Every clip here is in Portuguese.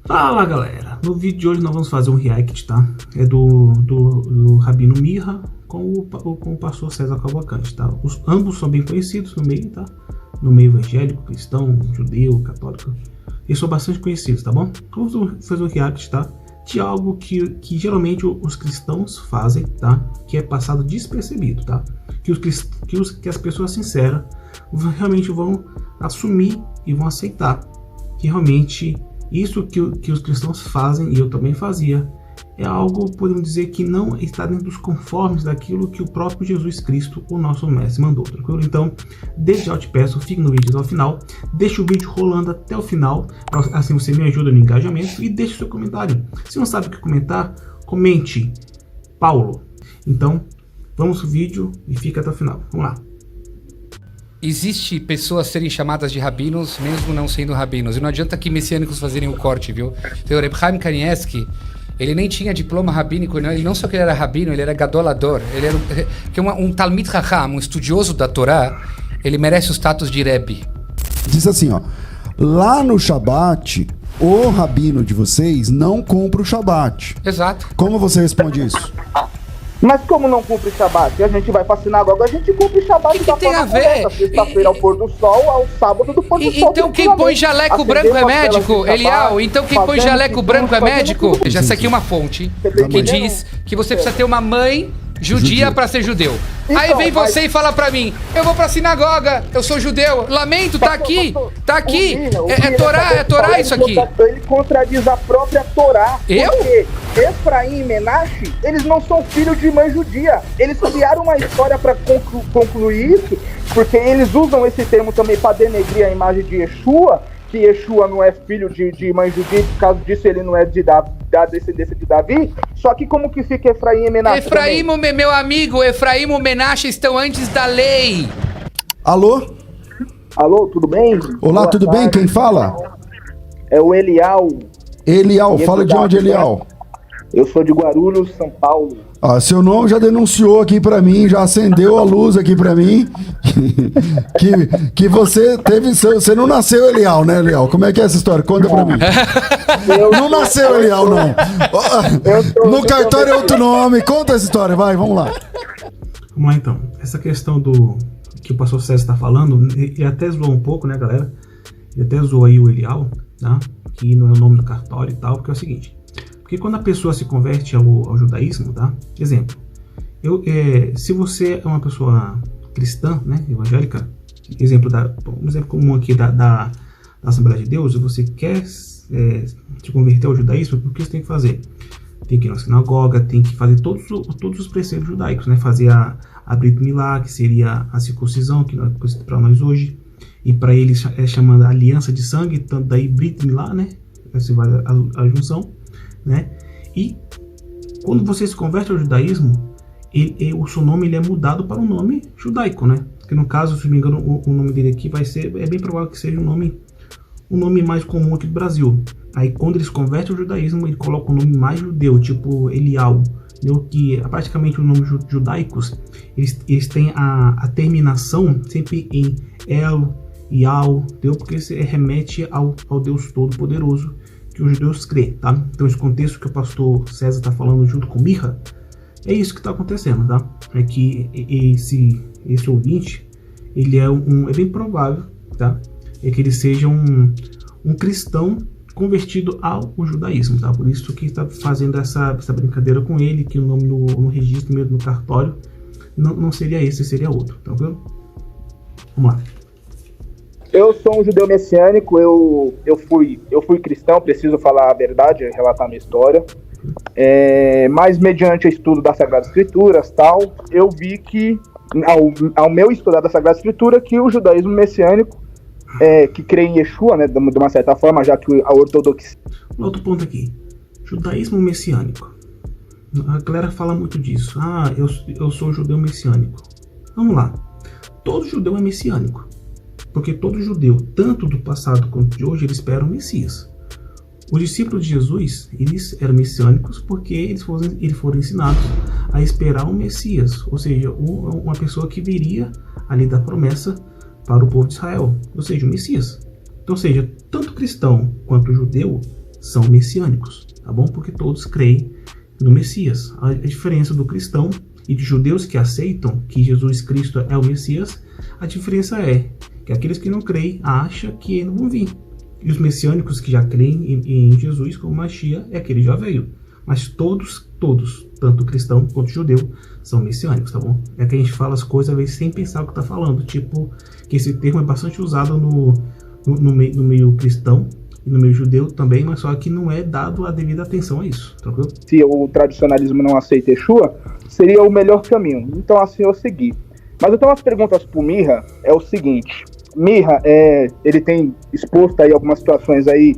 Fala galera, no vídeo de hoje nós vamos fazer um react, tá? É do Rabino Mirra com o pastor César Cavalcante, tá? Ambos são bem conhecidos no meio, tá? No meio evangélico, cristão, judeu, católico. Eles são bastante conhecidos, tá bom? Vamos fazer um react, tá? De algo que geralmente os cristãos fazem, tá? Que é passado despercebido, tá? Que as pessoas sinceras realmente vão assumir e vão aceitar que realmente isso que os cristãos fazem, e eu também fazia, é algo, podemos dizer, que não está dentro dos conformes daquilo que o próprio Jesus Cristo, o nosso mestre, mandou, tranquilo? Então, desde já eu te peço, fique no vídeo até o final, deixa o vídeo rolando até o final, assim você me ajuda no engajamento, e deixe seu comentário. Se não sabe o que comentar, comente Paulo. Então, vamos pro vídeo e fica até o final. Vamos lá. Existe pessoas serem chamadas de rabinos, mesmo não sendo rabinos. E não adianta que messiânicos fazerem o corte, viu? Então, o Reb Chaim Kanievsky, ele nem tinha diploma rabínico, ele não só que ele era rabino, ele era gadolador. Ele era um Talmid Chacham, um estudioso da Torá, ele merece o status de Rebbe. Diz assim, ó. Lá no Shabat, o rabino de vocês não cumpre o Shabat. Exato. Como você responde isso? Mas como não cumpre Shabat? A gente vai pra sinagoga, a gente cumpre Shabat que tem a ver? Sexta-feira ao pôr do sol, ao sábado do pôr do sol. Então quem põe jaleco branco é médico, Elial? Então quem põe jaleco branco é médico? Já sei aqui uma fonte que diz que você precisa ter uma mãe judia para ser judeu. Então, aí vem você e fala pra mim, eu vou pra sinagoga, eu sou judeu. Lamento, tá aqui, tá aqui. É Torá isso aqui. Ele contradiz a própria Torá. Eu? Porque Efraim e Menashe, eles não são filhos de mãe judia. Eles criaram uma história para concluir isso, porque eles usam esse termo também para denegrir a imagem de Yeshua, que Yeshua não é filho de mãe judia, por causa disso ele não é da descendência de Davi. Só que como que fica Efraim e Menashe? Efraim, meu amigo, Efraim e Menashe estão antes da lei. Alô? Alô, tudo bem? Olá, Boa tudo tarde. bem? Quem fala? É o Elial. Elial, fala de onde, Elial? Eu sou de Guarulhos, São Paulo. Ah, seu nome já denunciou aqui pra mim, já acendeu a luz aqui pra mim, que você teve, você não nasceu Elial, né, Elial? Como é que é essa história? Conta pra mim. Não nasceu Elial, não. No cartório é outro nome. Conta essa história, vai, vamos lá. Vamos lá então. Essa questão do que o pastor César está falando, ele até zoou um pouco, né, galera? Ele até zoou aí o Elial, tá? Que não é o nome do cartório e tal, porque é o seguinte. Porque quando a pessoa se converte ao judaísmo, tá? Exemplo, se você é uma pessoa cristã, né, evangélica, um exemplo comum aqui da Assembleia de Deus, e você quer se converter ao judaísmo, o que você tem que fazer? Tem que ir na sinagoga, tem que fazer todos os preceitos judaicos, né? Fazer a Brit Milá, que seria a circuncisão, que não é conhecido para nós hoje, e para eles é chamada aliança de sangue, tanto daí Brit Milá, né? Essa vai a junção, né? E quando você se converte ao judaísmo, o seu nome ele é mudado para um nome judaico, né? Que no caso, se não me engano, o nome dele aqui é bem provável que seja um nome mais comum aqui do Brasil. Aí quando ele se converte ao judaísmo, ele coloca um nome mais judeu, tipo Elial, que praticamente os nomes judaicos, eles têm a terminação sempre em El, Yal, porque isso remete ao Deus Todo-Poderoso, que os judeus crêem, tá? Então esse contexto que o pastor César está falando junto com Mirra, é isso que está acontecendo, tá? É que esse ouvinte, ele é bem provável, tá? É que ele seja um cristão convertido ao judaísmo, tá? Por isso que está fazendo essa brincadeira com ele, que o nome no registro mesmo no cartório não seria esse, seria outro, tá vendo? Vamos lá. Eu sou um judeu messiânico, eu fui cristão, preciso falar a verdade, relatar a minha história. Mas mediante o estudo das Sagradas Escrituras, tal, eu vi que, ao meu estudar da Sagrada Escritura, que o judaísmo messiânico, que crê em Yeshua, né, de uma certa forma, já que a ortodoxia... Outro ponto aqui, judaísmo messiânico. A galera fala muito disso. Ah, eu sou judeu messiânico. Vamos lá, todo judeu é messiânico. Porque todo judeu, tanto do passado quanto de hoje, eles esperam o Messias. Os discípulos de Jesus, eles eram messiânicos porque eles foram ensinados a esperar o Messias, ou seja, uma pessoa que viria ali da promessa para o povo de Israel, ou seja, o Messias. Então, ou seja, tanto cristão quanto judeu são messiânicos, tá bom? Porque todos creem no Messias. A diferença do cristão e de judeus que aceitam que Jesus Cristo é o Messias, a diferença é que aqueles que não creem acham que ele não vão vir. E os messiânicos que já creem em Jesus como Mashiach é que ele já veio. Mas todos, tanto cristão quanto judeu, são messiânicos, tá bom? É que a gente fala as coisas às vezes sem pensar o que tá falando. Tipo, que esse termo é bastante usado no meio cristão e no meio judeu também, mas só que não é dado a devida atenção a isso, tranquilo? Se o tradicionalismo não aceita Yeshua, seria o melhor caminho. Então assim eu segui. Mas eu tenho umas perguntas pro Mirra, é o seguinte. Mirra, ele tem exposto aí algumas situações aí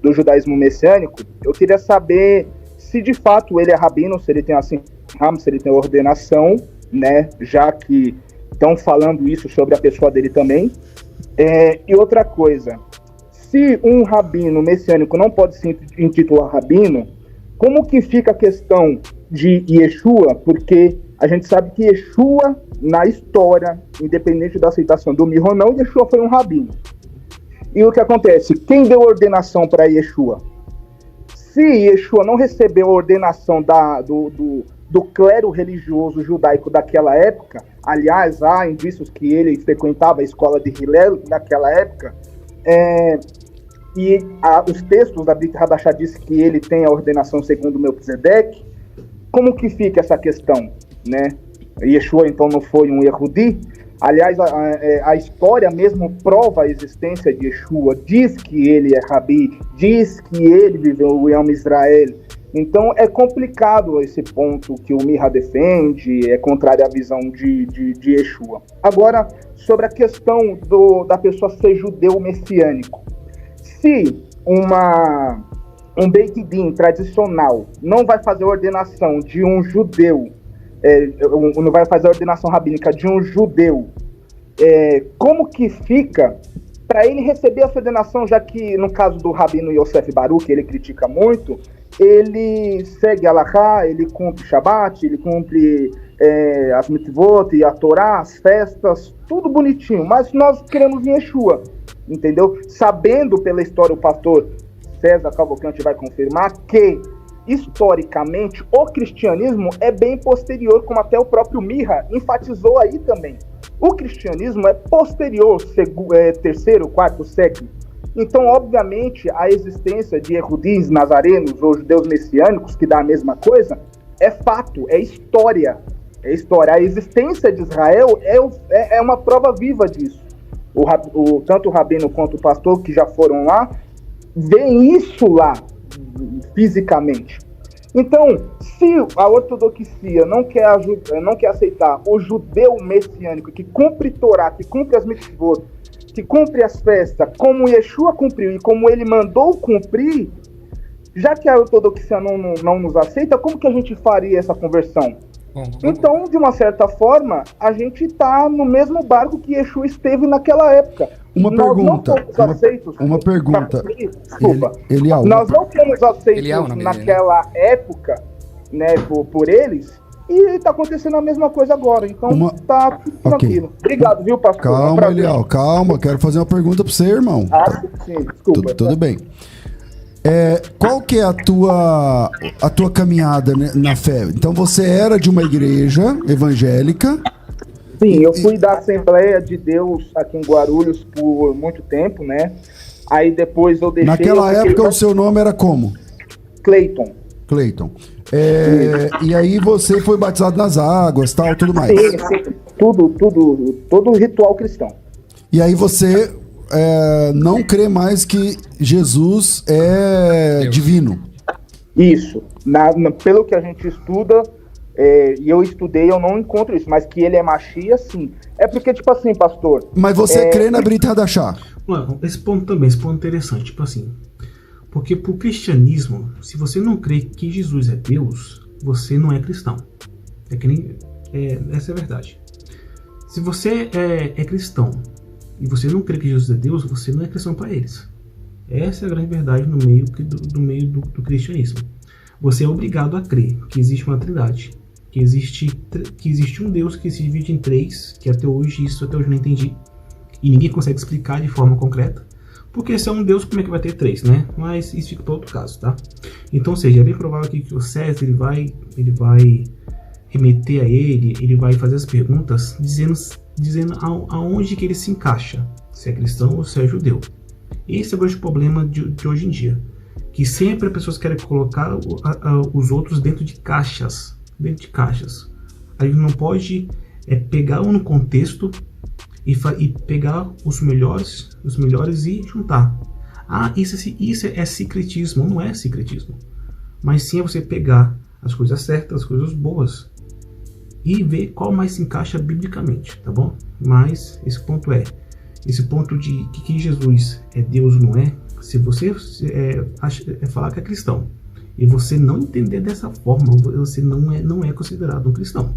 do judaísmo messiânico. Eu queria saber se de fato ele é rabino, se ele tem assim, se ele tem ordenação, né? Já que estão falando isso sobre a pessoa dele também. E outra coisa, se um rabino messiânico não pode se intitular rabino, como que fica a questão de Yeshua? Porque a gente sabe que Yeshua, na história, independente da aceitação do Mirra ou não, Yeshua foi um rabino. E o que acontece? Quem deu ordenação para Yeshua? Se Yeshua não recebeu a ordenação do clero religioso judaico daquela época, aliás, há indícios que ele frequentava a escola de Hillel naquela época, os textos da Brit Hadashah dizem que ele tem a ordenação segundo Melquisedeque. Como que fica essa questão, né? Yeshua então não foi um Yehudi? Aliás, a história mesmo prova a existência de Yeshua, diz que ele é Rabi, diz que ele viveu o Yom Israel. Então é complicado esse ponto que o Mirra defende, é contrário à visão de Yeshua. Agora, sobre a questão da pessoa ser judeu messiânico. Se um Beit Din tradicional não vai fazer a ordenação de um judeu, não vai fazer a ordenação rabínica de um judeu, como que fica para ele receber essa ordenação, já que no caso do rabino Yosef Baruch, que ele critica muito, ele segue a Halachá, ele cumpre Shabbat, ele cumpre as mitzvot e a Torá, as festas, tudo bonitinho, mas nós queremos Yeshua, entendeu? Sabendo pela história, o pastor César Cavalcante vai confirmar que historicamente o cristianismo é bem posterior, como até o próprio Mirra enfatizou aí também. O cristianismo é posterior, terceiro, quarto século. Então, obviamente, a existência de Yehudis, nazarenos ou judeus messiânicos, que dá a mesma coisa, é fato, é história. É história. A existência de Israel é uma prova viva disso. Tanto o rabino quanto o pastor que já foram lá, veem isso lá, fisicamente. Então, se a ortodoxia não quer aceitar o judeu messiânico que cumpre Torá, que cumpre as mitzvot, que cumpre as festas, como Yeshua cumpriu e como ele mandou cumprir, já que a ortodoxia não nos aceita, como que a gente faria essa conversão? Então, de uma certa forma, a gente está no mesmo barco que Yeshua esteve naquela época. Uma pergunta. Desculpa. Nós não fomos aceitos naquela época, né, por eles, e está acontecendo a mesma coisa agora. Então, tá tudo tranquilo. Obrigado, viu, pastor? Calma, Elial, calma. Quero fazer uma pergunta para você, irmão. Sim, desculpa. Tudo bem. Qual que é a tua caminhada, né, na fé? Então, você era de uma igreja evangélica? Sim, eu fui da Assembleia de Deus aqui em Guarulhos por muito tempo, né? Aí depois eu deixei... Naquela época o seu nome era como? Cleiton. E aí você foi batizado nas águas, tal, tudo mais? Sim. Todo ritual cristão. E aí você não crê mais que Jesus é Deus. Divino? Isso. Pelo que a gente estuda... e eu estudei, eu não encontro isso, mas que ele é Mashiach, sim. É porque, tipo assim, pastor... Mas você crê na Brit Hadashah? Esse ponto é interessante, tipo assim, porque pro cristianismo, se você não crê que Jesus é Deus, você não é cristão. Essa é a verdade. Se você é cristão e você não crê que Jesus é Deus, você não é cristão para eles. Essa é a grande verdade no meio do cristianismo. Você é obrigado a crer que existe uma trindade, que existe um Deus que se divide em três, que até hoje eu não entendi, e ninguém consegue explicar de forma concreta, Porque se é um Deus, como é que vai ter 3, né? Mas isso fica para outro caso, tá? Então, ou seja, é bem provável aqui que o César ele vai remeter a ele vai fazer as perguntas dizendo aonde que ele se encaixa, se é cristão ou se é judeu. Esse é o grande problema de hoje em dia, que sempre as pessoas querem colocar os outros dentro de caixas. A gente não pode pegar um no contexto e pegar os melhores e juntar. Isso é secretismo. Não é secretismo, mas sim é você pegar as coisas certas, as coisas boas e ver qual mais se encaixa biblicamente, tá bom? Mas esse ponto de que Jesus é Deus ou não é, se você falar que é cristão e você não entender dessa forma, você não é considerado um cristão,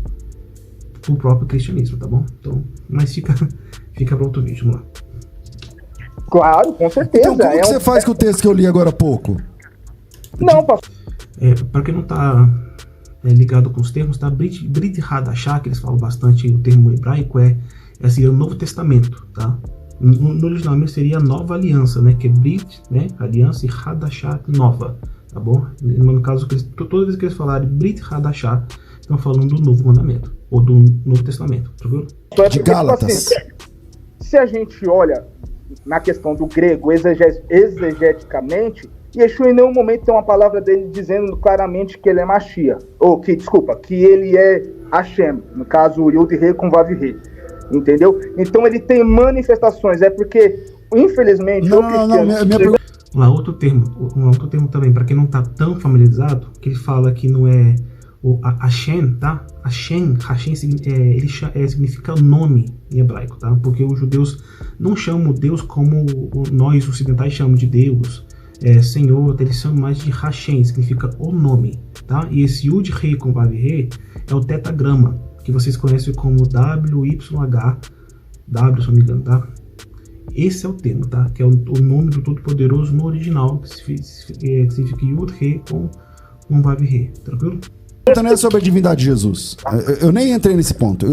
o próprio cristianismo, tá bom? Então, mas fica para outro vídeo, vamos lá. Claro, com certeza. Então, como que você faz com o texto que eu li agora há pouco? Não, pastor. Para quem não tá ligado com os termos, tá? Brit Hadashah, que eles falam bastante, o termo hebraico é o Novo Testamento, tá? No original seria a Nova Aliança, né? Que é Brit, né? Aliança, e Hadashah, nova, tá bom? No caso, toda vez que eles falarem Brit Hadashah, estão falando do Novo Mandamento, ou do Novo Testamento, tá vendo? De Gálatas. Se a gente olha na questão do grego exegeticamente, Yeshua em nenhum momento tem uma palavra dele dizendo claramente que ele é Mashiach, que ele é Hashem, no caso Yud Re com Vav Re, entendeu? Então ele tem manifestações, é porque, infelizmente, outro termo também, para quem não está tão familiarizado, que ele fala que não é o Hashem, tá? Hashem significa nome em hebraico, tá? Porque os judeus não chamam Deus como nós ocidentais chamamos de Deus, Senhor, eles chamam mais de Hashem, significa o nome, tá? E esse Yud Rei com Vav Rei é o tetagrama, que vocês conhecem como WYH, W, se não me engano, tá? Esse é o termo, tá? Que é o nome do Todo-Poderoso no original, que significa Yud Rei com Vav Rei, tranquilo? Não é sobre a divindade de Jesus. Eu nem entrei nesse ponto.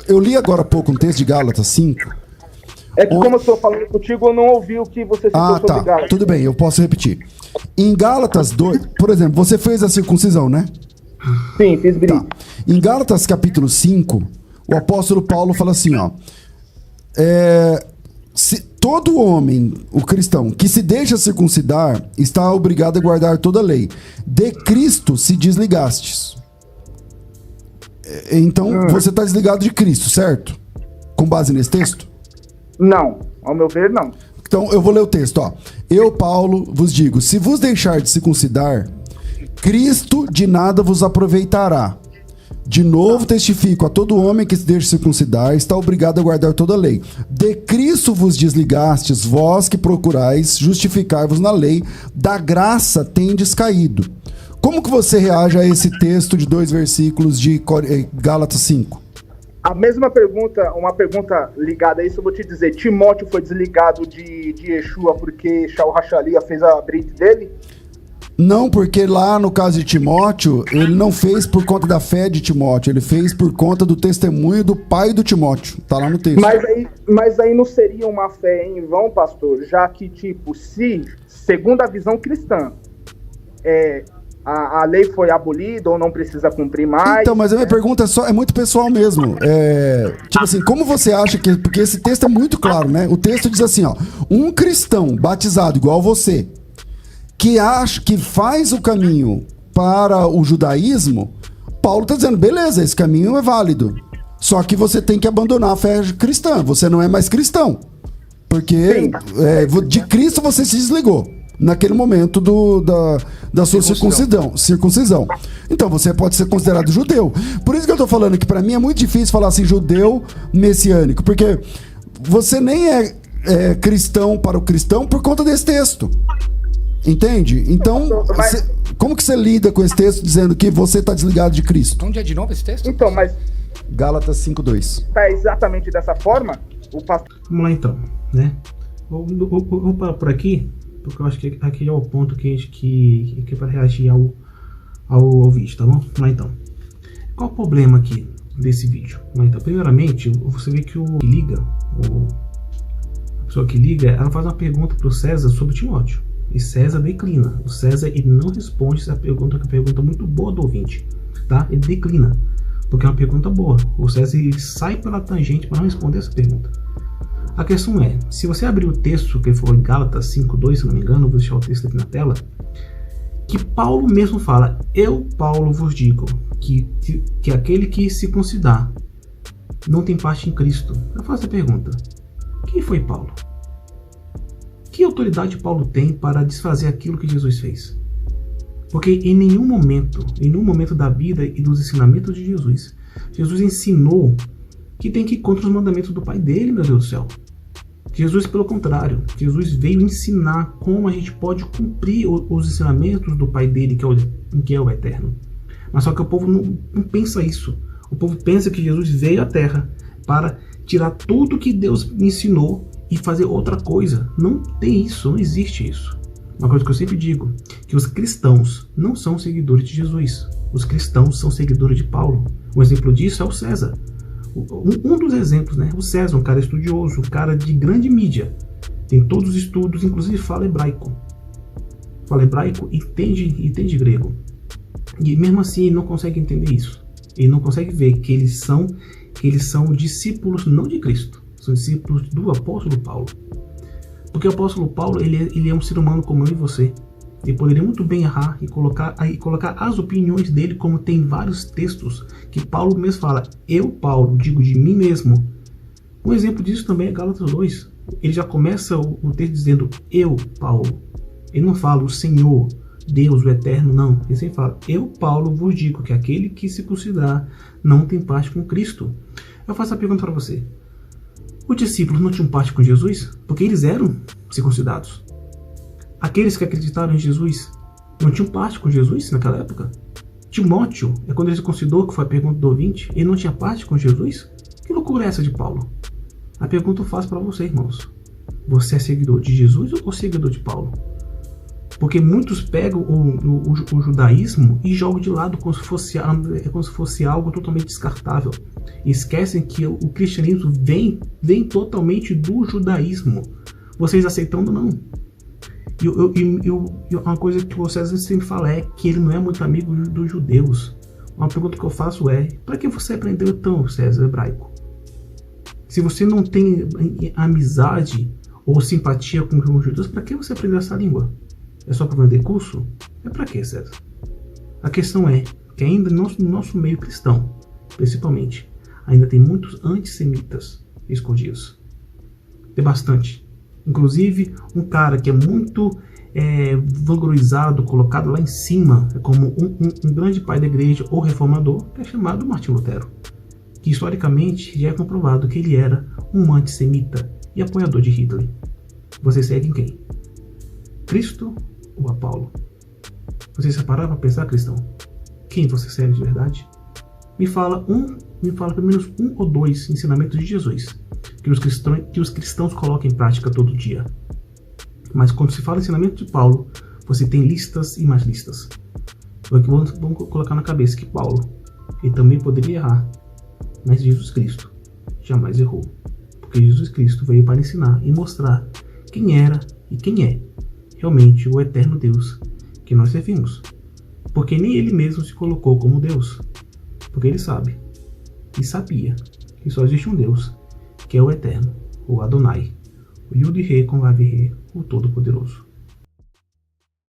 Eu li agora há pouco um texto de Gálatas 5. É que como eu estou falando contigo, eu não ouvi o que você citou sobre Gálatas. Tudo bem, eu posso repetir. Em Gálatas 2, por exemplo, você fez a circuncisão, né? Sim, fiz brilho. Tá. Em Gálatas capítulo 5, o apóstolo Paulo fala assim, ó. Se todo homem, o cristão, que se deixa circuncidar, está obrigado a guardar toda a lei. De Cristo se desligastes. Então, você está desligado de Cristo, certo? Com base nesse texto? Não, ao meu ver, não. Então, eu vou ler o texto, ó. Eu, Paulo, vos digo, se vos deixar de circuncidar, Cristo de nada vos aproveitará. De novo testifico a todo homem que se deixa circuncidar, está obrigado a guardar toda a lei. De Cristo vos desligastes, vós que procurais justificar-vos na lei, da graça tendes caído. Como que você reage a esse texto de 2 versículos de Gálatas 5? A mesma pergunta, uma pergunta ligada a isso, eu vou te dizer. Timóteo foi desligado de Yeshua porque Shaul Hashalia fez a brit dele? Não, porque lá no caso de Timóteo, ele não fez por conta da fé de Timóteo, ele fez por conta do testemunho do pai do Timóteo. Tá lá no texto. Mas aí não seria uma fé em vão, pastor? Já que, tipo, se, segundo a visão cristã, a lei foi abolida ou não precisa cumprir mais... Então, mas a minha pergunta é muito pessoal mesmo. Tipo assim, como você acha que... Porque esse texto é muito claro, né? O texto diz assim, ó. Um cristão batizado igual você, que faz o caminho para o judaísmo, Paulo está dizendo, beleza, esse caminho é válido. Só que você tem que abandonar a fé cristã. Você não é mais cristão. Porque de Cristo você se desligou. Naquele momento da sua circuncisão. Então você pode ser considerado judeu. Por isso que eu tô falando que para mim é muito difícil falar assim, judeu messiânico. Porque você nem é cristão para o cristão por conta desse texto. Entende? Então, como que você lida com esse texto dizendo que você está desligado de Cristo? Onde é de novo esse texto? Então, mas... Gálatas 5:2. Tá exatamente dessa forma? Vamos lá então, né? Vou parar por aqui, porque eu acho que aqui é o ponto que é para reagir ao vídeo, tá bom? Vamos lá então. Qual o problema aqui desse vídeo? Vamos lá então. Primeiramente, você vê que a pessoa que liga, ela faz uma pergunta para o César sobre Timóteo. E César declina. O César, ele não responde essa pergunta, que é uma pergunta muito boa do ouvinte. Tá? Ele declina. Porque é uma pergunta boa. O César, ele sai pela tangente para não responder essa pergunta. A questão é, se você abrir o texto que ele falou em Gálatas 5:2, se não me engano, vou deixar o texto aqui na tela, que Paulo mesmo fala: eu, Paulo, vos digo que aquele que se considera não tem parte em Cristo. Eu faço a pergunta: quem foi Paulo? Que autoridade Paulo tem para desfazer aquilo que Jesus fez? Porque em nenhum momento da vida e dos ensinamentos de Jesus, Jesus ensinou que tem que ir contra os mandamentos do Pai dele, meu Deus do céu. Jesus, pelo contrário, Jesus veio ensinar como a gente pode cumprir os ensinamentos do Pai dele, que é o Eterno. Mas só que o povo não pensa isso. O povo pensa que Jesus veio à Terra para tirar tudo que Deus ensinou e fazer outra coisa. Não tem isso, não existe isso. Uma coisa que eu sempre digo, que os cristãos não são seguidores de Jesus. Os cristãos são seguidores de Paulo. Um exemplo disso é o César. Um dos exemplos, né? O César, um cara estudioso, um cara de grande mídia. Tem todos os estudos, inclusive fala hebraico. Fala hebraico e entende grego. E mesmo assim ele não consegue entender isso. Ele não consegue ver que eles são discípulos não de Cristo. São discípulos do apóstolo Paulo. Porque o apóstolo Paulo, ele é um ser humano como eu e você. Ele poderia muito bem errar e colocar as opiniões dele, como tem vários textos que Paulo mesmo fala: eu, Paulo, digo de mim mesmo. Um exemplo disso também é Gálatas 2. Ele já começa o texto dizendo: eu, Paulo. Ele não fala o Senhor, Deus, o Eterno, não. Ele sempre fala: eu, Paulo, vos digo que aquele que se considera não tem parte com Cristo. Eu faço a pergunta para você: os discípulos não tinham parte com Jesus? Porque eles eram circuncidados. Aqueles que acreditaram em Jesus não tinham parte com Jesus naquela época? Timóteo, quando ele se considerou, que foi a pergunta do ouvinte, ele não tinha parte com Jesus? Que loucura é essa de Paulo? A pergunta eu faço para você, irmãos: você é seguidor de Jesus ou seguidor de Paulo? Porque muitos pegam o judaísmo e jogam de lado como se fosse algo totalmente descartável. E esquecem que o cristianismo vem totalmente do judaísmo. Vocês aceitando, não. E uma coisa que o César sempre fala é que ele não é muito amigo dos judeus. Uma pergunta que eu faço é: para que você aprendeu então, César, hebraico? Se você não tem amizade ou simpatia com os judeus, para que você aprendeu essa língua? É só para vender curso? É para quê, César? A questão é que ainda no nosso meio cristão, principalmente, ainda tem muitos antissemitas escondidos. Tem bastante. Inclusive, um cara que é muito vanglorizado, colocado lá em cima, como um grande pai da igreja ou reformador, que é chamado Martim Lutero. Que historicamente já é comprovado que ele era um antissemita e apoiador de Hitler. Você segue em quem? Cristo ou a Paulo? Você se parar para pensar, cristão? Quem você segue de verdade? Me fala pelo menos um ou dois ensinamentos de Jesus que os cristãos colocam em prática todo dia. Mas quando se fala ensinamento de Paulo, você tem listas e mais listas. Vamos colocar na cabeça que Paulo, ele também poderia errar, mas Jesus Cristo jamais errou. Porque Jesus Cristo veio para ensinar e mostrar quem era e quem é realmente o eterno Deus que nós servimos. Porque nem ele mesmo se colocou como Deus. Porque ele sabe e sabia que só existe um Deus, que é o Eterno, o Adonai, o Yud-He com Vav-He, o Todo-Poderoso.